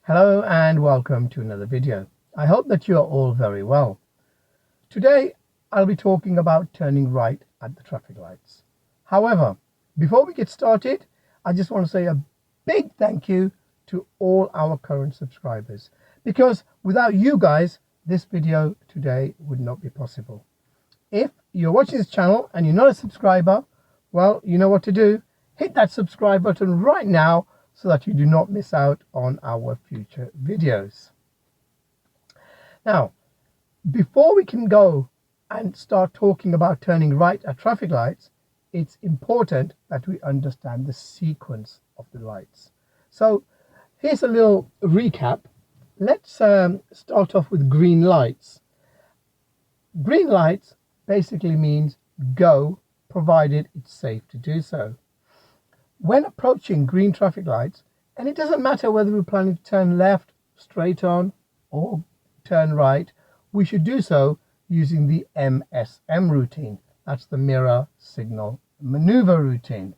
Hello and welcome to another video. I hope that you are all very well. Today I'll be talking about turning right at the traffic lights. However, before we get started, I just want to say a big thank you to all our current subscribers, because without you guys, this video today would not be possible. If you're watching this channel and you're not a subscriber, well, you know what to do. Hit that subscribe button right now so that you do not miss out on our future videos. Now, before we can go and start talking about turning right at traffic lights, it's important that we understand the sequence of the lights. So here's a little recap. Let's start off with green lights. Green lights basically means go, provided it's safe to do so. When approaching green traffic lights, and it doesn't matter whether we're planning to turn left, straight on, or turn right, we should do so using the MSM routine. That's the mirror signal maneuver routine.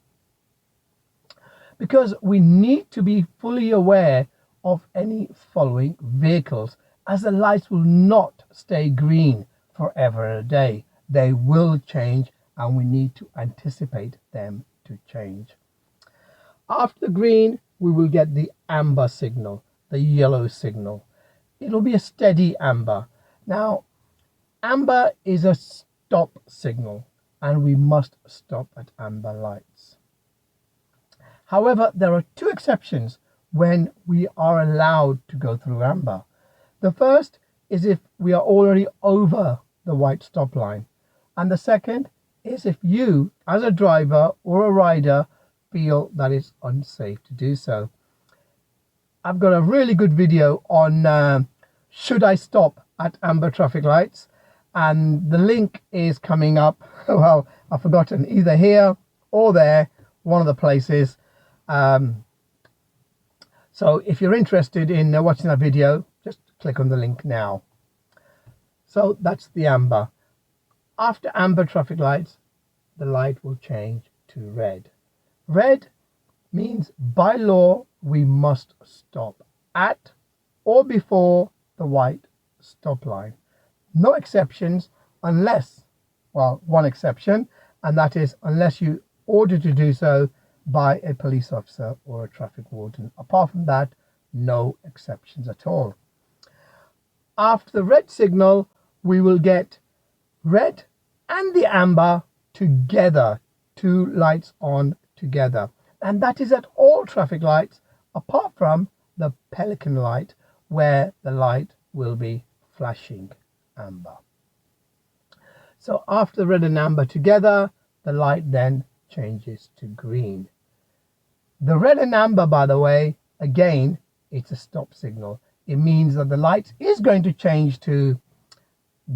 Because we need to be fully aware of any following vehicles, as the lights will not stay green forever and a day. They will change, and we need to anticipate them to change. After the green, we will get the amber signal, the yellow signal. It'll be a steady amber. Now, amber is a stop signal, and we must stop at amber lights. However, there are two exceptions when we are allowed to go through amber. The first is if we are already over the white stop line. And the second is if you, as a driver or a rider, feel that it's unsafe to do so. I've got a really good video on should I stop at amber traffic lights, and the link is coming up. Well, I've forgotten, either here or there, one of the places. So if you're interested in watching that video, just click on the link now. So that's the amber. After amber traffic lights, the light will change to red. Red means by law we must stop at or before the white stop line. No exceptions unless, well, one exception, and that is unless you order to do so by a police officer or a traffic warden. Apart from that, no exceptions at all. After the red signal, we will get red and the amber together, two lights on together, and that is at all traffic lights apart from the pelican light, where the light will be flashing amber. So after the red and amber together, the light then changes to green. The red and amber, by the way, again, it's a stop signal. It means that the light is going to change to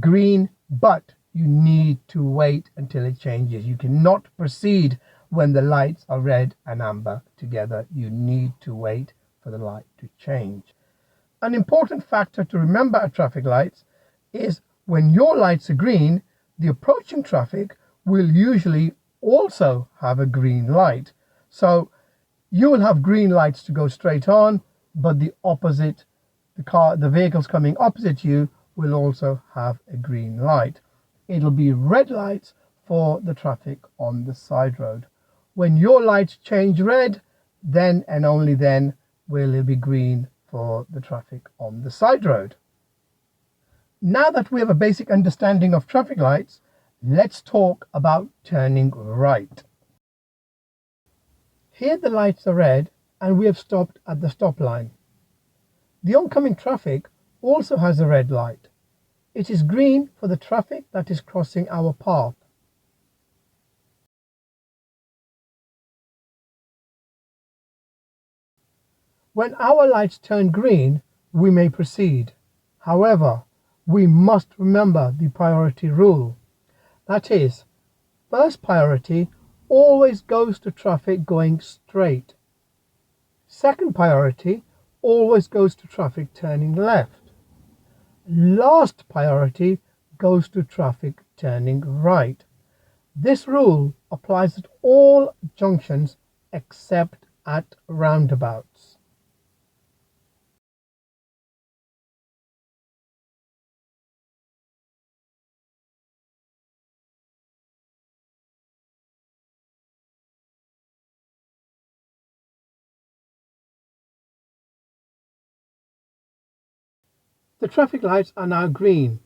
green, but you need to wait until it changes. You cannot proceed when the lights are red and amber together. You need to wait for the light to change. An important factor to remember at traffic lights is when your lights are green, the approaching traffic will usually also have a green light. So you will have green lights to go straight on, but the opposite, the vehicles coming opposite you will also have a green light. It'll be red lights for the traffic on the side road. When your lights change red, then and only then will it be green for the traffic on the side road. Now that we have a basic understanding of traffic lights, let's talk about turning right. Here the lights are red and we have stopped at the stop line. The oncoming traffic also has a red light. It is green for the traffic that is crossing our path. When our lights turn green, we may proceed. However, we must remember the priority rule. That is, first priority always goes to traffic going straight. Second priority always goes to traffic turning left. Last priority goes to traffic turning right. This rule applies at all junctions except at roundabouts. The traffic lights are now green.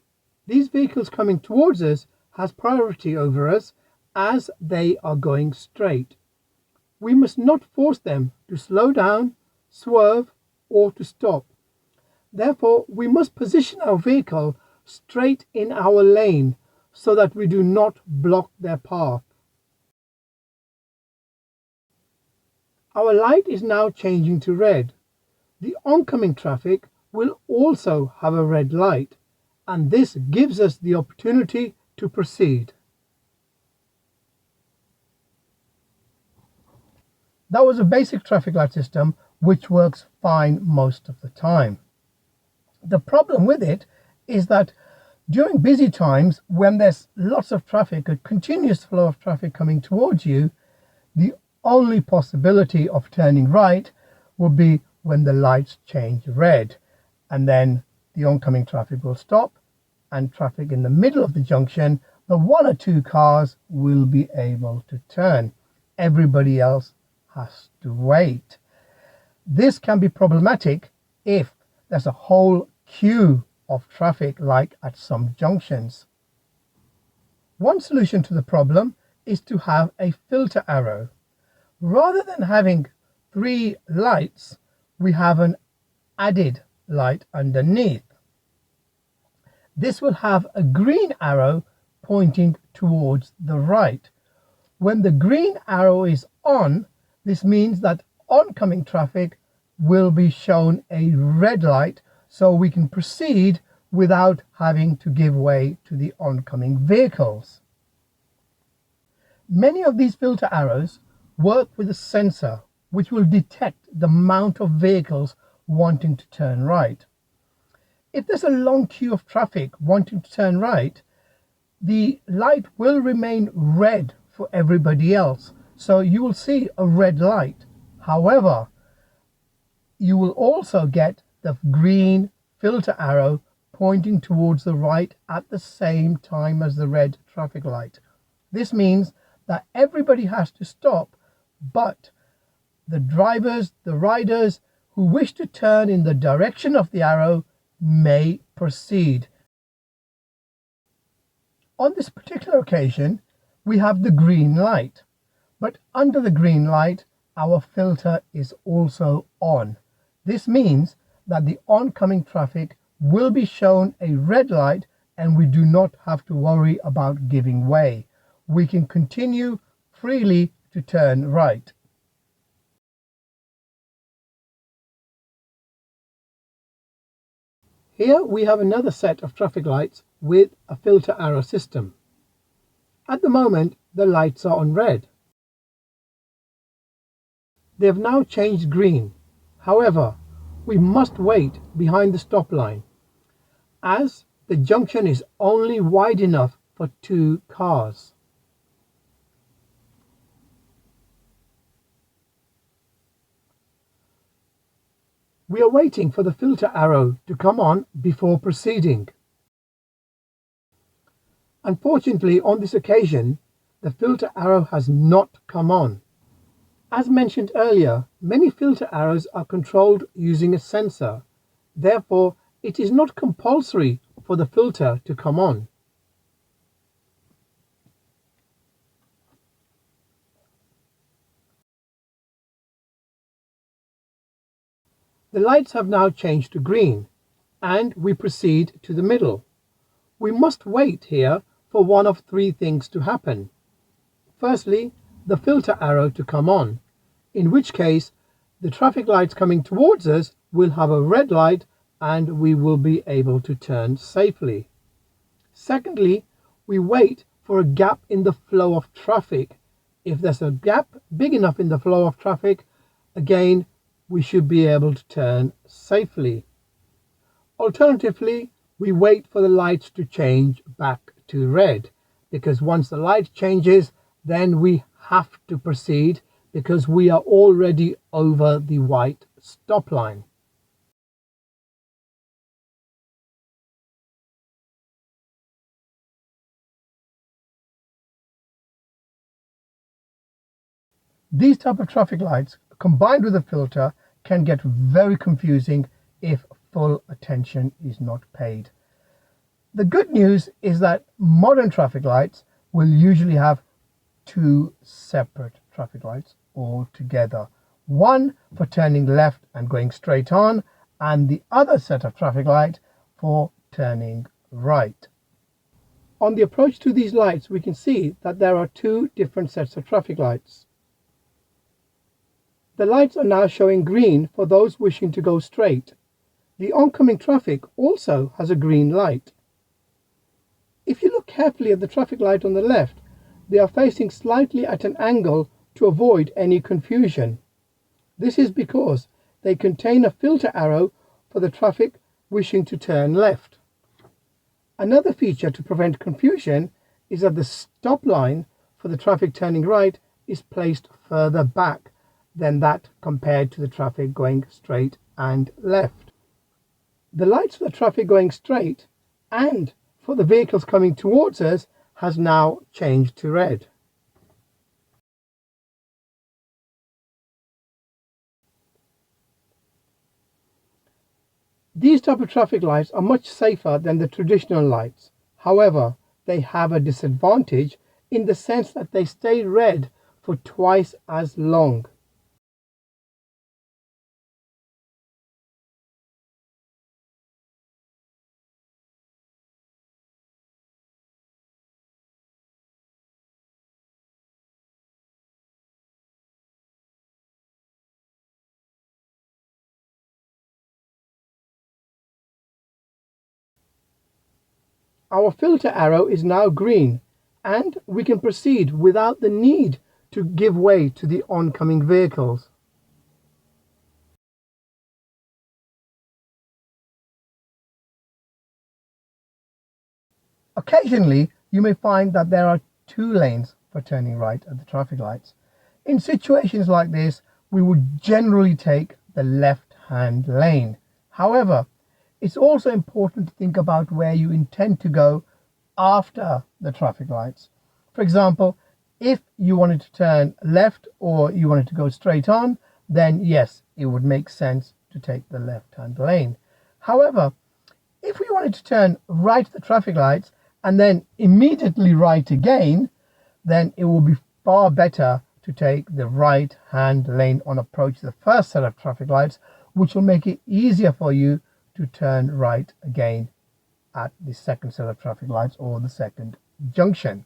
These vehicles coming towards us has priority over us as they are going straight. We must not force them to slow down, swerve, or to stop. Therefore, we must position our vehicle straight in our lane so that we do not block their path. Our light is now changing to red. The oncoming traffic will also have a red light, and this gives us the opportunity to proceed. That was a basic traffic light system which works fine most of the time. The problem with it is that during busy times, when there's lots of traffic, a continuous flow of traffic coming towards you, the only possibility of turning right will be when the lights change red, and then the oncoming traffic will stop, and traffic in the middle of the junction, the one or two cars will be able to turn. Everybody else has to wait. This can be problematic if there's a whole queue of traffic like at some junctions. One solution to the problem is to have a filter arrow. Rather than having 3 lights, we have an added light underneath. This will have a green arrow pointing towards the right. When the green arrow is on, this means that oncoming traffic will be shown a red light, so we can proceed without having to give way to the oncoming vehicles. Many of these filter arrows work with a sensor which will detect the amount of vehicles wanting to turn right. If there's a long queue of traffic wanting to turn right, the light will remain red for everybody else, so you will see a red light. However, you will also get the green filter arrow pointing towards the right at the same time as the red traffic light. This means that everybody has to stop, but the drivers, the riders who wish to turn in the direction of the arrow may proceed. On this particular occasion, we have the green light, but under the green light, our filter is also on. This means that the oncoming traffic will be shown a red light, and we do not have to worry about giving way. We can continue freely to turn right. Here we have another set of traffic lights with a filter arrow system. At the moment, the lights are on red. They have now changed green. However, we must wait behind the stop line, as the junction is only wide enough for 2 cars. We are waiting for the filter arrow to come on before proceeding. Unfortunately, on this occasion, the filter arrow has not come on. As mentioned earlier, many filter arrows are controlled using a sensor. Therefore, it is not compulsory for the filter to come on. The lights have now changed to green, and we proceed to the middle. We must wait here for one of 3 things to happen. Firstly, the filter arrow to come on, in which case the traffic lights coming towards us will have a red light and we will be able to turn safely. Secondly, we wait for a gap in the flow of traffic. If there's a gap big enough in the flow of traffic, again, we should be able to turn safely. Alternatively, we wait for the lights to change back to red, because once the light changes, then we have to proceed because we are already over the white stop line. These type of traffic lights combined with a filter can get very confusing if full attention is not paid. The good news is that modern traffic lights will usually have two separate traffic lights altogether. One for turning left and going straight on, and the other set of traffic light for turning right. On the approach to these lights, we can see that there are two different sets of traffic lights. The lights are now showing green for those wishing to go straight. The oncoming traffic also has a green light. If you look carefully at the traffic light on the left, they are facing slightly at an angle to avoid any confusion. This is because they contain a filter arrow for the traffic wishing to turn left. Another feature to prevent confusion is that the stop line for the traffic turning right is placed further back than that compared to the traffic going straight and left. The lights for the traffic going straight and for the vehicles coming towards us has now changed to red. These type of traffic lights are much safer than the traditional lights. However, they have a disadvantage in the sense that they stay red for twice as long. Our filter arrow is now green, and we can proceed without the need to give way to the oncoming vehicles. Occasionally, you may find that there are two lanes for turning right at the traffic lights. In situations like this, we would generally take the left-hand lane. However, it's also important to think about where you intend to go after the traffic lights. For example, if you wanted to turn left or you wanted to go straight on, then yes, it would make sense to take the left-hand lane. However, if we wanted to turn right at the traffic lights and then immediately right again, then it will be far better to take the right-hand lane on approach to the first set of traffic lights, which will make it easier for you to turn right again at the second set of traffic lights or the second junction.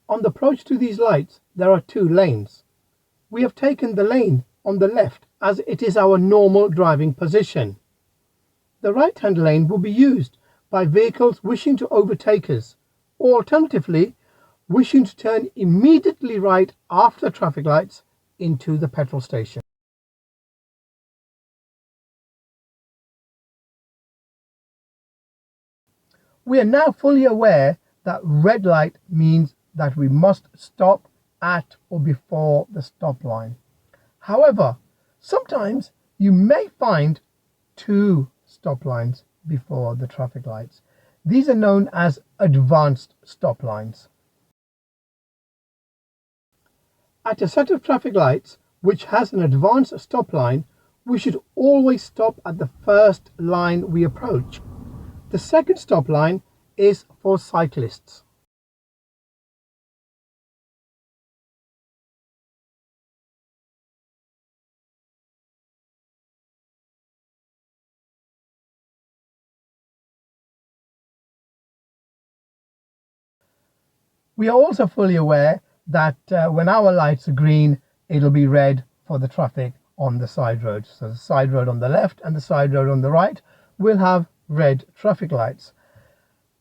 On the approach to these lights, there are two lanes. We have taken the lane on the left as it is our normal driving position. The right-hand lane will be used by vehicles wishing to overtake us, or alternatively, wishing to turn immediately right after traffic lights into the petrol station. We are now fully aware that red light means that we must stop at or before the stop line. However, sometimes you may find two stop lines before the traffic lights. These are known as advanced stop lines. At a set of traffic lights which has an advanced stop line, we should always stop at the first line we approach. The second stop line is for cyclists. We are also fully aware that when our lights are green, it'll be red for the traffic on the side roads. So the side road on the left and the side road on the right will have red traffic lights.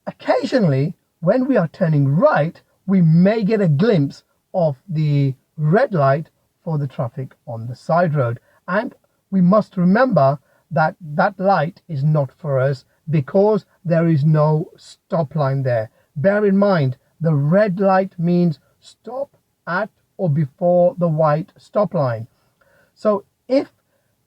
Occasionally, when we are turning right, we may get a glimpse of the red light for the traffic on the side road. And we must remember that that light is not for us because there is no stop line there. Bear in mind, the red light means stop at or before the white stop line. So if,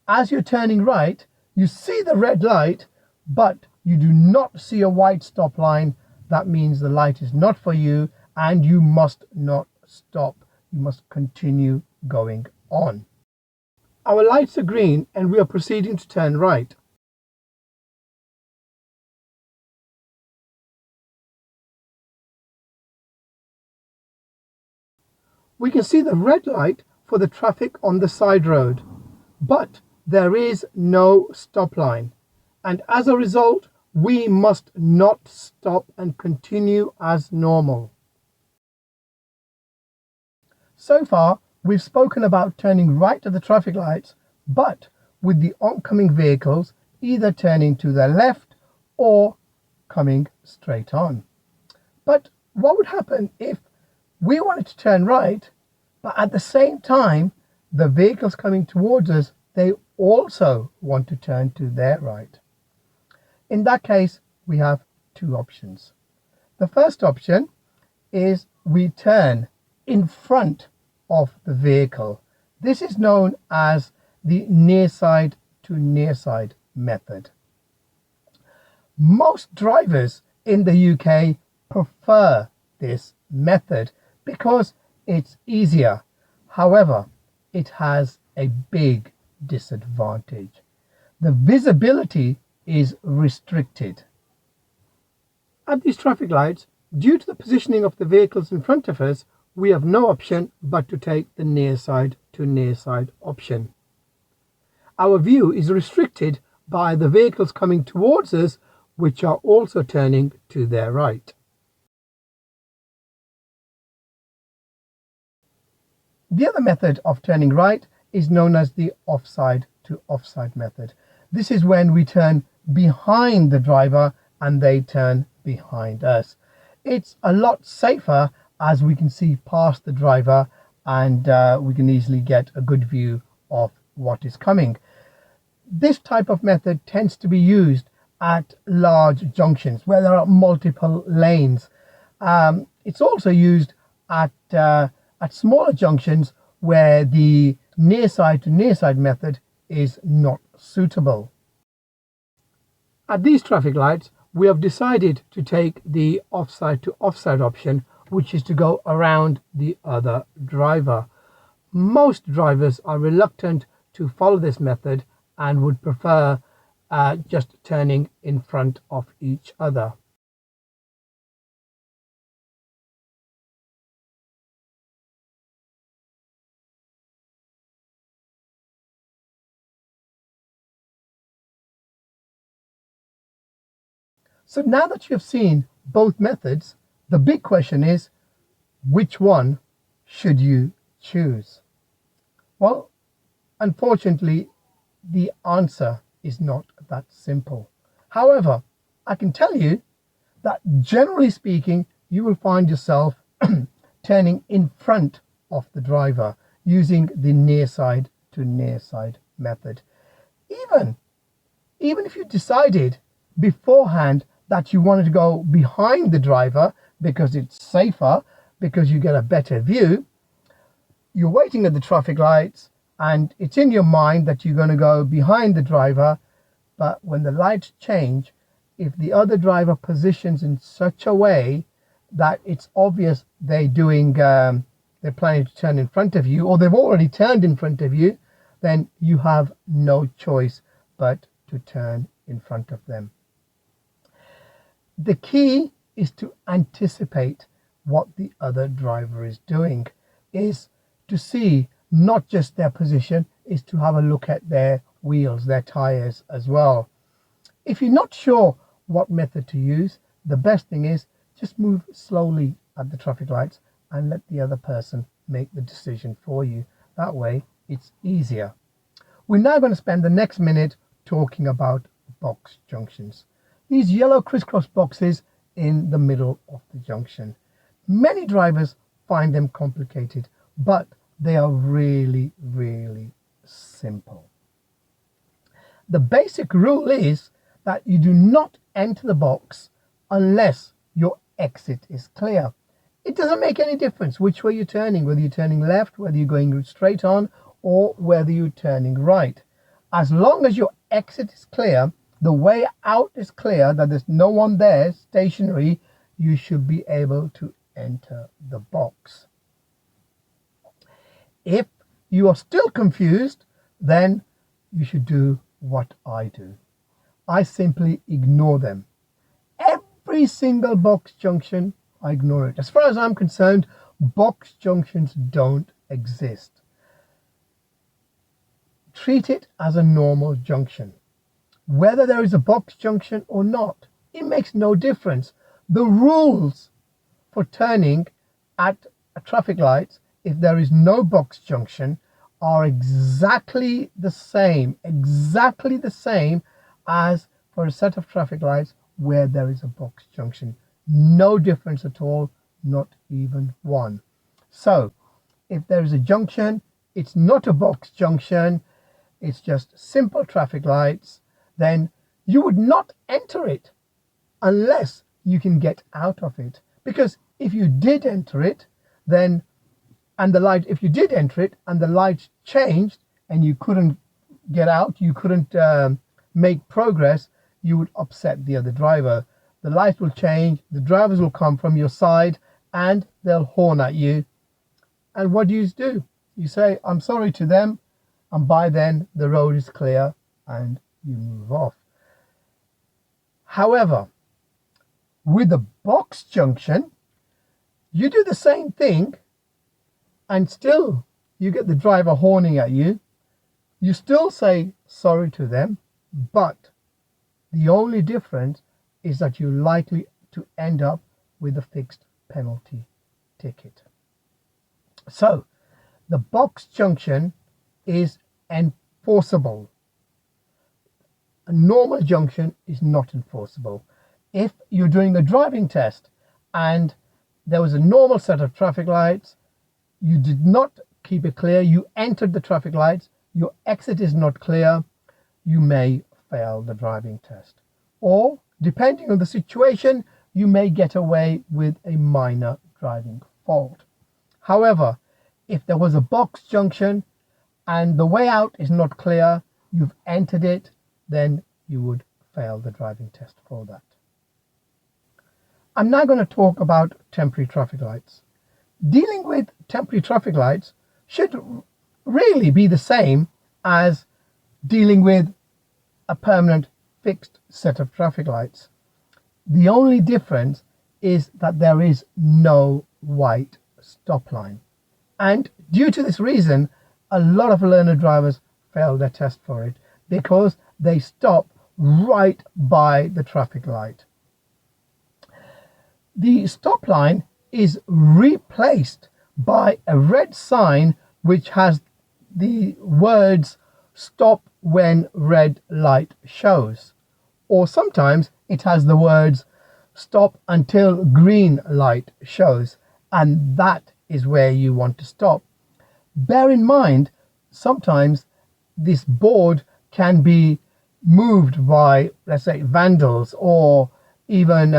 as you're turning right, you see the red light, but you do not see a white stop line, that means the light is not for you and you must not stop. You must continue going on. Our lights are green and we are proceeding to turn right. We can see the red light for the traffic on the side road, but there is no stop line, and as a result we must not stop and continue as normal. So far we've spoken about turning right at the traffic lights, but with the oncoming vehicles either turning to the left or coming straight on. But what would happen if we wanted to turn right, but at the same time the vehicles coming towards us, they also want to turn to their right? In that case, we have two options. The first option is we turn in front of the vehicle. This is known as the near side to near side method. Most drivers in the UK prefer this method because it's easier. However, it has a big disadvantage. The visibility is restricted. At these traffic lights, due to the positioning of the vehicles in front of us, we have no option but to take the near side to near side option. Our view is restricted by the vehicles coming towards us, which are also turning to their right. The other method of turning right is known as the offside to offside method. This is when we turn behind the driver and they turn behind us. It's a lot safer as we can see past the driver and we can easily get a good view of what is coming. This type of method tends to be used at large junctions where there are multiple lanes. It's also used at smaller junctions where the near side to near side method is not suitable. At these traffic lights, we have decided to take the offside to offside option, which is to go around the other driver. Most drivers are reluctant to follow this method and would prefer just turning in front of each other. So now that you have seen both methods, the big question is, which one should you choose? Well, unfortunately, the answer is not that simple. However, I can tell you that generally speaking, you will find yourself turning in front of the driver using the near side to near side method. Even if you decided beforehand that you wanted to go behind the driver because it's safer, because you get a better view, you're waiting at the traffic lights and it's in your mind that you're going to go behind the driver, but when the lights change, if the other driver positions in such a way that it's obvious they're planning to turn in front of you, or they've already turned in front of you, then you have no choice but to turn in front of them. The key is to anticipate what the other driver is doing, is to see not just their position, is to have a look at their wheels, their tires as well. If you're not sure what method to use, the best thing is just move slowly at the traffic lights and let the other person make the decision for you. That way it's easier. We're now going to spend the next minute talking about box junctions. These yellow crisscross boxes in the middle of the junction. Many drivers find them complicated, but they are really, really simple. The basic rule is that you do not enter the box unless your exit is clear. It doesn't make any difference which way you're turning, whether you're turning left, whether you're going straight on, or whether you're turning right. As long as your exit is clear, the way out is clear, that there's no one there stationary, you should be able to enter the box. If you are still confused, then you should do what I do. I simply ignore them. Every single box junction, I ignore it. As far as I'm concerned, Box junctions don't exist. Treat it as a normal junction. Whether there is a box junction or not, it makes no difference. The rules for turning at a traffic light, if there is no box junction, are exactly the same as for a set of traffic lights where there is a box junction. No difference at all, not even one. So if there is a junction, it's not a box junction, it's just simple traffic lights, then you would not enter it unless you can get out of it. Because if you did enter it, then if you did enter it and the light changed and you couldn't get out, you couldn't make progress, you would upset the other driver. The light will change, the drivers will come from your side and they'll horn at you. And what do? You say, I'm sorry to them, and by then the road is clear and you move off. However, with a box junction, you do the same thing and still you get the driver horning at you. You still say sorry to them, but the only difference is that you're likely to end up with a fixed penalty ticket. So the box junction is enforceable. A normal junction is not enforceable. If you're doing a driving test and there was a normal set of traffic lights, you did not keep it clear, you entered the traffic lights, your exit is not clear, you may fail the driving test. Or, depending on the situation, you may get away with a minor driving fault. However, if there was a box junction and the way out is not clear, you've entered it, then you would fail the driving test for that. I'm now going to talk about temporary traffic lights. Dealing with temporary traffic lights should really be the same as dealing with a permanent fixed set of traffic lights. The only difference is that there is no white stop line. And due to this reason, a lot of learner drivers fail their test for it because they stop right by the traffic light. The stop line is replaced by a red sign which has the words "Stop when red light shows," or sometimes it has the words "Stop until green light shows," and that is where you want to stop. Bear in mind, sometimes this board can be moved by, let's say, vandals, or even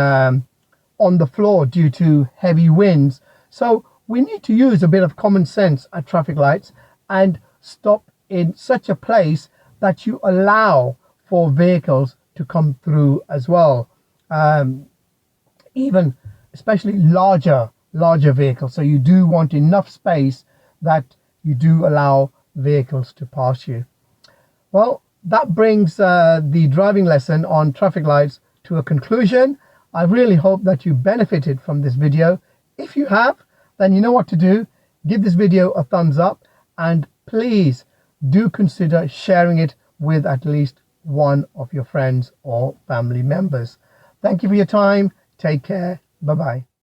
on the floor due to heavy winds. So we need to use a bit of common sense at traffic lights and stop in such a place that you allow for vehicles to come through as well. Even especially larger vehicles. So you do want enough space that you do allow vehicles to pass you. Well, that brings the driving lesson on traffic lights to a conclusion. I really hope that you benefited from this video. If you have, then you know what to do. Give this video a thumbs up and please do consider sharing it with at least one of your friends or family members. Thank you for your time. Take care. Bye-bye.